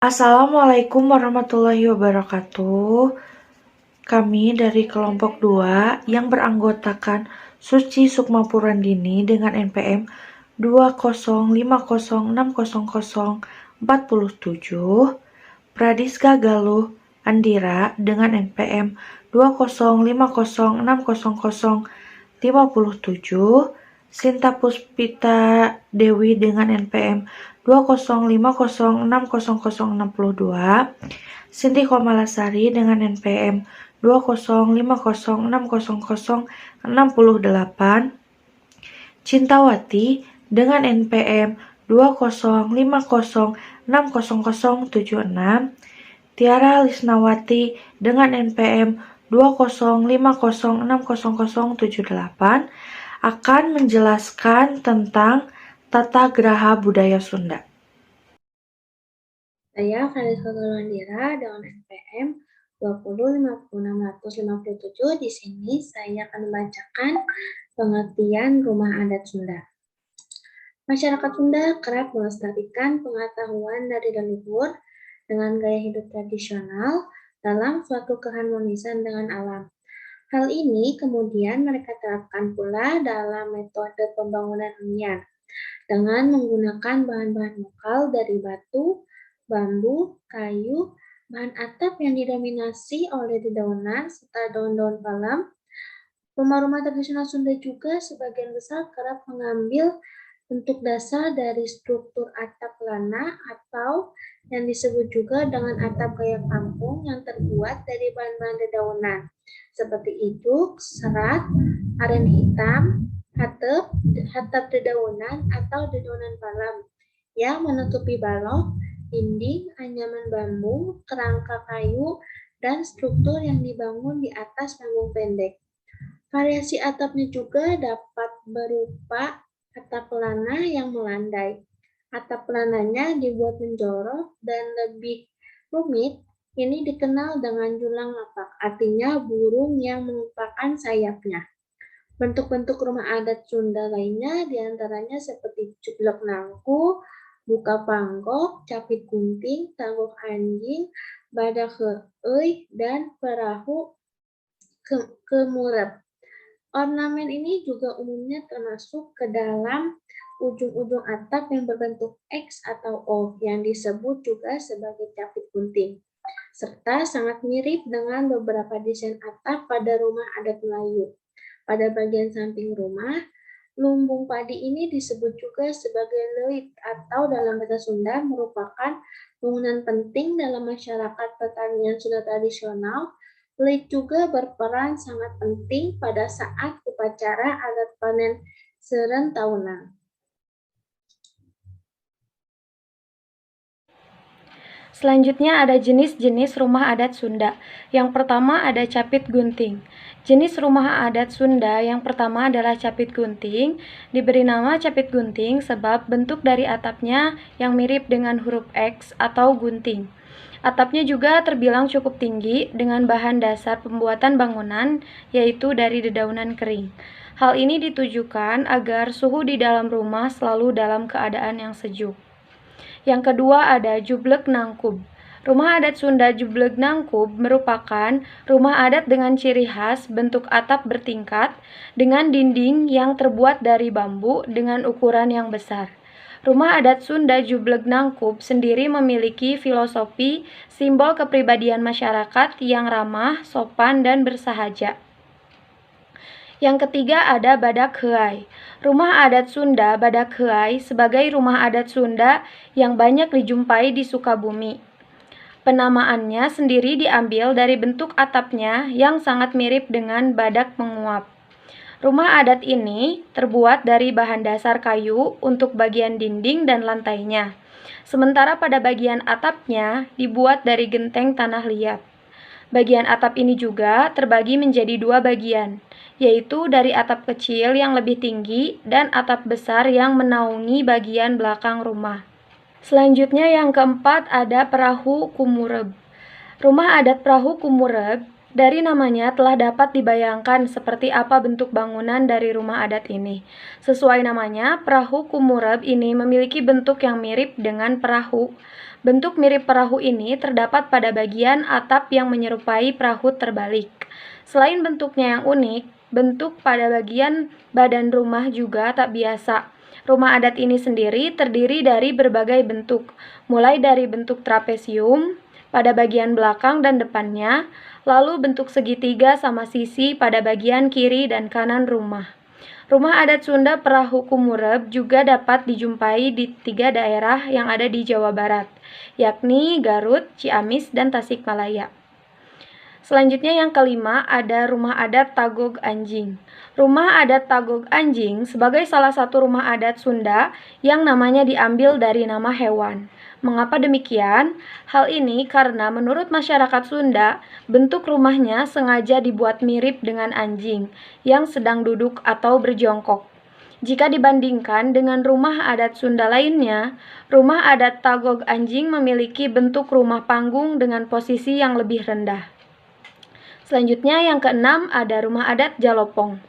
Assalamualaikum warahmatullahi wabarakatuh. Kami dari kelompok 2 yang beranggotakan Suci Sukma Purandini dengan NPM 205060047, Pradiska Galuh Andira dengan NPM 205060057, Sinta Puspita Dewi dengan NPM 205060062, Sinti Komalasari dengan NPM 205060068, Cintawati dengan NPM 205060076, Tiara Lisnawati dengan NPM 205060078 akan menjelaskan tentang tata graha budaya Sunda. Saya Fariska Galandira dengan NPM 2056657. Di sini saya akan membacakan pengertian rumah adat Sunda. Masyarakat Sunda kerap melestarikan pengetahuan dari leluhur dengan gaya hidup tradisional dalam suatu keharmonisan dengan alam. Hal ini kemudian mereka terapkan pula dalam metode pembangunan hunian dengan menggunakan bahan-bahan lokal dari batu, bambu, kayu, bahan atap yang didominasi oleh dedaunan serta daun-daun palem. Rumah-rumah tradisional Sunda juga sebagian besar kerap mengambil bentuk dasar dari struktur atap lana atau yang disebut juga dengan atap gaya kampung yang terbuat dari bahan-bahan dedaunan seperti ijuk, serat, aren hitam, hatap dedaunan atau dedaunan palem yang menutupi balok, dinding, anyaman bambu, kerangka kayu, dan struktur yang dibangun di atas panggung pendek. Variasi atapnya juga dapat berupa atap pelana yang melandai. Atap pelananya dibuat menjorok dan lebih rumit. Ini dikenal dengan julang lapak, artinya burung yang mengumpulkan sayapnya. Bentuk-bentuk rumah adat Sunda lainnya diantaranya seperti cuplok nangku, buka panggok, capit gunting, tangguk anjing, badak heeuy, dan perahu kemurep. Ornamen ini juga umumnya termasuk ke dalam ujung-ujung atap yang berbentuk X atau O yang disebut juga sebagai capit gunting, serta sangat mirip dengan beberapa desain atap pada rumah adat Melayu. Pada bagian samping rumah, lumbung padi ini disebut juga sebagai leuit atau dalam bahasa Sunda merupakan bangunan penting dalam masyarakat pertanian Sunda tradisional. Leuit juga berperan sangat penting pada saat upacara adat panen seren tahunan. Selanjutnya ada jenis-jenis rumah adat Sunda. Yang pertama ada capit gunting. Jenis rumah adat Sunda yang pertama adalah capit gunting. Diberi nama capit gunting sebab bentuk dari atapnya yang mirip dengan huruf X atau gunting. Atapnya juga terbilang cukup tinggi dengan bahan dasar pembuatan bangunan yaitu dari dedaunan kering. Hal ini ditujukan agar suhu di dalam rumah selalu dalam keadaan yang sejuk. Yang kedua ada jublek nangkub. Rumah adat Sunda jublek nangkub merupakan rumah adat dengan ciri khas bentuk atap bertingkat dengan dinding yang terbuat dari bambu dengan ukuran yang besar. Rumah adat Sunda jublek nangkub sendiri memiliki filosofi simbol kepribadian masyarakat yang ramah, sopan, dan bersahaja. Yang ketiga ada badak heai. Rumah adat Sunda badak heai sebagai rumah adat Sunda yang banyak dijumpai di Sukabumi. Penamaannya sendiri diambil dari bentuk atapnya yang sangat mirip dengan badak menguap. Rumah adat ini terbuat dari bahan dasar kayu untuk bagian dinding dan lantainya. Sementara pada bagian atapnya dibuat dari genteng tanah liat. Bagian atap ini juga terbagi menjadi dua bagian, yaitu dari atap kecil yang lebih tinggi dan atap besar yang menaungi bagian belakang rumah. Selanjutnya yang keempat ada perahu kumureb. Rumah adat perahu kumureb dari namanya telah dapat dibayangkan seperti apa bentuk bangunan dari rumah adat ini. Sesuai namanya, perahu kumureb ini memiliki bentuk yang mirip dengan perahu. Bentuk mirip perahu ini terdapat pada bagian atap yang menyerupai perahu terbalik. Selain bentuknya yang unik, bentuk pada bagian badan rumah juga tak biasa. Rumah adat ini sendiri terdiri dari berbagai bentuk, mulai dari bentuk trapesium pada bagian belakang dan depannya, lalu bentuk segitiga sama sisi pada bagian kiri dan kanan rumah. Rumah adat Sunda Perahu Kumureb juga dapat dijumpai di 3 daerah yang ada di Jawa Barat, yakni Garut, Ciamis, dan Tasikmalaya. Selanjutnya yang kelima ada rumah adat Tagog Anjing. Rumah adat Tagog Anjing sebagai salah satu rumah adat Sunda yang namanya diambil dari nama hewan. Mengapa demikian? Hal ini karena menurut masyarakat Sunda, bentuk rumahnya sengaja dibuat mirip dengan anjing yang sedang duduk atau berjongkok. Jika dibandingkan dengan rumah adat Sunda lainnya, rumah adat Tagog Anjing memiliki bentuk rumah panggung dengan posisi yang lebih rendah. Selanjutnya yang keenam ada rumah adat Jalopong.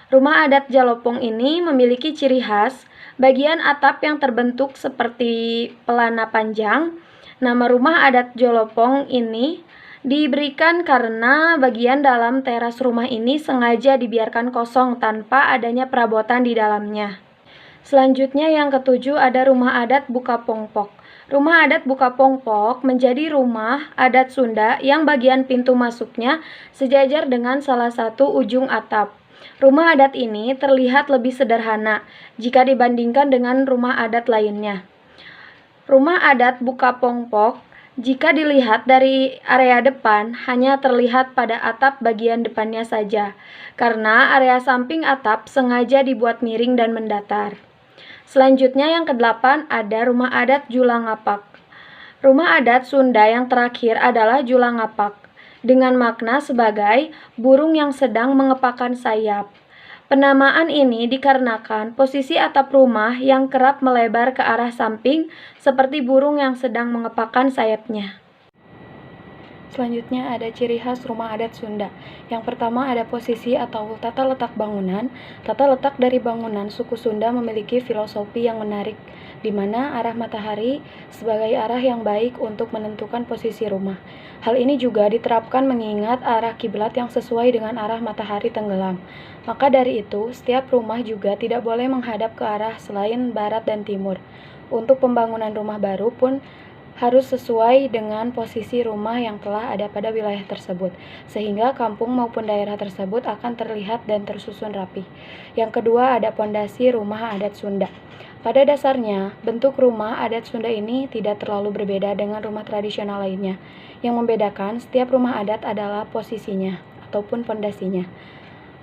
Rumah adat Jalopong ini memiliki ciri khas bagian atap yang terbentuk seperti pelana panjang. Nama rumah adat Jalopong ini diberikan karena bagian dalam teras rumah ini sengaja dibiarkan kosong tanpa adanya perabotan di dalamnya. Selanjutnya yang ketujuh ada rumah adat Bukapongpok. Rumah adat Bukapongpok menjadi rumah adat Sunda yang bagian pintu masuknya sejajar dengan salah satu ujung atap. Rumah adat ini terlihat lebih sederhana jika dibandingkan dengan rumah adat lainnya. Rumah adat Bukapongpok jika dilihat dari area depan hanya terlihat pada atap bagian depannya saja, karena area samping atap sengaja dibuat miring dan mendatar. Selanjutnya yang kedelapan ada rumah adat Julangapak. Rumah adat Sunda yang terakhir adalah Julangapak, dengan makna sebagai burung yang sedang mengepakkan sayap. Penamaan ini dikarenakan posisi atap rumah yang kerap melebar ke arah samping seperti burung yang sedang mengepakkan sayapnya. Selanjutnya ada ciri khas rumah adat Sunda. Yang pertama ada posisi atau tata letak bangunan. Tata letak dari bangunan suku Sunda memiliki filosofi yang menarik, di mana arah matahari sebagai arah yang baik untuk menentukan posisi rumah. Hal ini juga diterapkan mengingat arah kiblat yang sesuai dengan arah matahari tenggelam. Maka dari itu, setiap rumah juga tidak boleh menghadap ke arah selain barat dan timur. Untuk pembangunan rumah baru pun harus sesuai dengan posisi rumah yang telah ada pada wilayah tersebut, sehingga kampung maupun daerah tersebut akan terlihat dan tersusun rapi. Yang kedua ada pondasi rumah adat Sunda. Pada dasarnya, bentuk rumah adat Sunda ini tidak terlalu berbeda dengan rumah tradisional lainnya. Yang membedakan setiap rumah adat adalah posisinya ataupun pondasinya.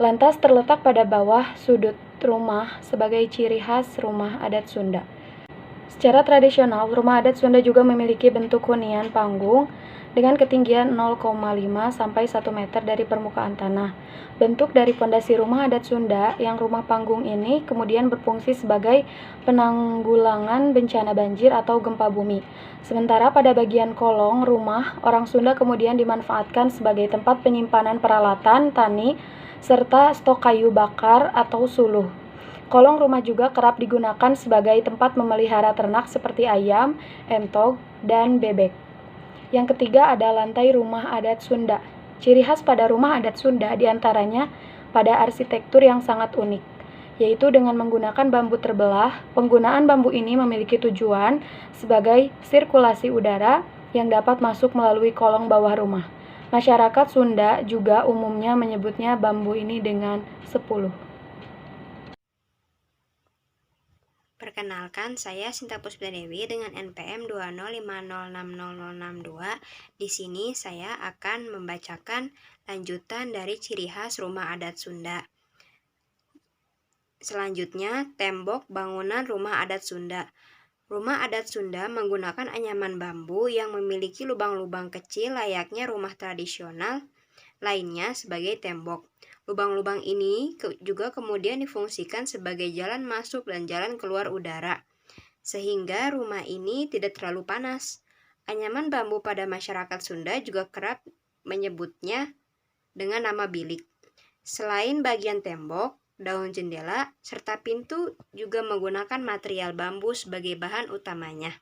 Lantas terletak pada bawah sudut rumah sebagai ciri khas rumah adat Sunda. Secara tradisional, rumah adat Sunda juga memiliki bentuk hunian panggung dengan ketinggian 0,5 sampai 1 meter dari permukaan tanah. Bentuk dari pondasi rumah adat Sunda yang rumah panggung ini kemudian berfungsi sebagai penanggulangan bencana banjir atau gempa bumi. Sementara pada bagian kolong rumah, orang Sunda kemudian dimanfaatkan sebagai tempat penyimpanan peralatan tani serta stok kayu bakar atau suluh. Kolong rumah juga kerap digunakan sebagai tempat memelihara ternak seperti ayam, entog, dan bebek. Yang ketiga ada lantai rumah adat Sunda. Ciri khas pada rumah adat Sunda diantaranya pada arsitektur yang sangat unik, yaitu dengan menggunakan bambu terbelah. Penggunaan bambu ini memiliki tujuan sebagai sirkulasi udara yang dapat masuk melalui kolong bawah rumah. Masyarakat Sunda juga umumnya menyebutnya bambu ini dengan 10. Perkenalkan, saya Sinta Puspadewi dengan NPM 205060062. Di sini saya akan membacakan lanjutan dari ciri khas rumah adat Sunda. Selanjutnya, tembok bangunan rumah adat Sunda. Rumah adat Sunda menggunakan anyaman bambu yang memiliki lubang-lubang kecil layaknya rumah tradisional lainnya sebagai tembok. Lubang-lubang ini juga kemudian difungsikan sebagai jalan masuk dan jalan keluar udara, sehingga rumah ini tidak terlalu panas. Anyaman bambu pada masyarakat Sunda juga kerap menyebutnya dengan nama bilik. Selain bagian tembok, daun jendela, serta pintu juga menggunakan material bambu sebagai bahan utamanya.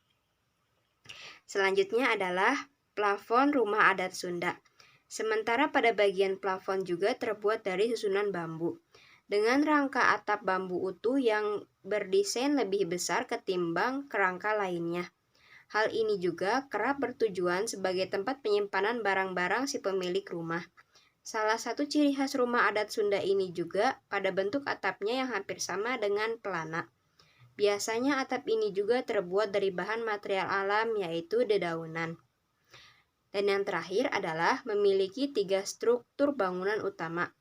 Selanjutnya adalah plafon rumah adat Sunda. Sementara pada bagian plafon juga terbuat dari susunan bambu, dengan rangka atap bambu utuh yang berdesain lebih besar ketimbang kerangka lainnya. Hal ini juga kerap bertujuan sebagai tempat penyimpanan barang-barang si pemilik rumah. Salah satu ciri khas rumah adat Sunda ini juga pada bentuk atapnya yang hampir sama dengan pelana. Biasanya atap ini juga terbuat dari bahan material alam yaitu dedaunan. Dan yang terakhir adalah memiliki 3 struktur bangunan utama.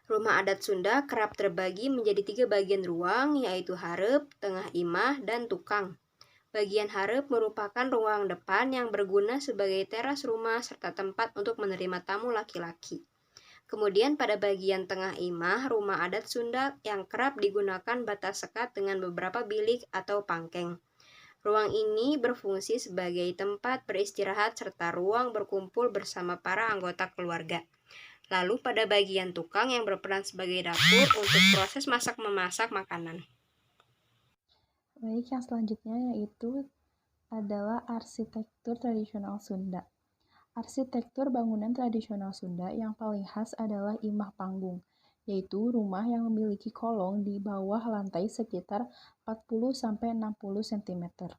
Rumah adat Sunda kerap terbagi menjadi 3 bagian ruang yaitu hareup, tengah imah, dan tukang. Bagian hareup merupakan ruang depan yang berguna sebagai teras rumah serta tempat untuk menerima tamu laki-laki. Kemudian pada bagian tengah imah, rumah adat Sunda yang kerap digunakan batas sekat dengan beberapa bilik atau pangkeng. Ruang ini berfungsi sebagai tempat beristirahat serta ruang berkumpul bersama para anggota keluarga. Lalu pada bagian tukang yang berperan sebagai dapur untuk proses masak-memasak makanan. Baik, yang selanjutnya yaitu adalah arsitektur tradisional Sunda. Arsitektur bangunan tradisional Sunda yang paling khas adalah imah panggung, yaitu rumah yang memiliki kolong di bawah lantai sekitar 40-60 cm.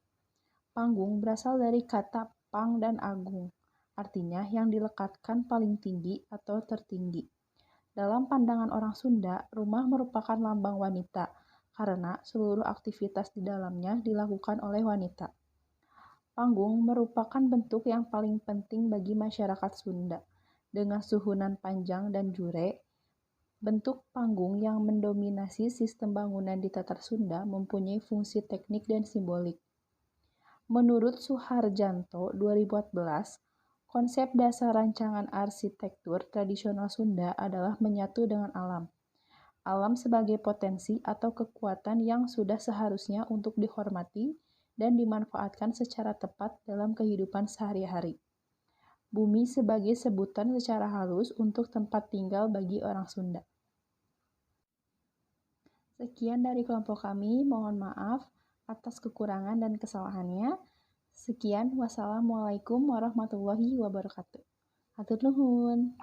Panggung berasal dari kata pang dan agung, artinya yang dilekatkan paling tinggi atau tertinggi. Dalam pandangan orang Sunda, rumah merupakan lambang wanita, karena seluruh aktivitas di dalamnya dilakukan oleh wanita. Panggung merupakan bentuk yang paling penting bagi masyarakat Sunda. Dengan suhunan panjang dan jure, bentuk panggung yang mendominasi sistem bangunan di Tatar Sunda mempunyai fungsi teknik dan simbolik. Menurut Suharjanto 2014, konsep dasar rancangan arsitektur tradisional Sunda adalah menyatu dengan alam. Alam sebagai potensi atau kekuatan yang sudah seharusnya untuk dihormati dan dimanfaatkan secara tepat dalam kehidupan sehari-hari. Bumi sebagai sebutan secara halus untuk tempat tinggal bagi orang Sunda. Sekian dari kelompok kami, mohon maaf atas kekurangan dan kesalahannya. Sekian, wassalamualaikum warahmatullahi wabarakatuh. Hatur nuhun.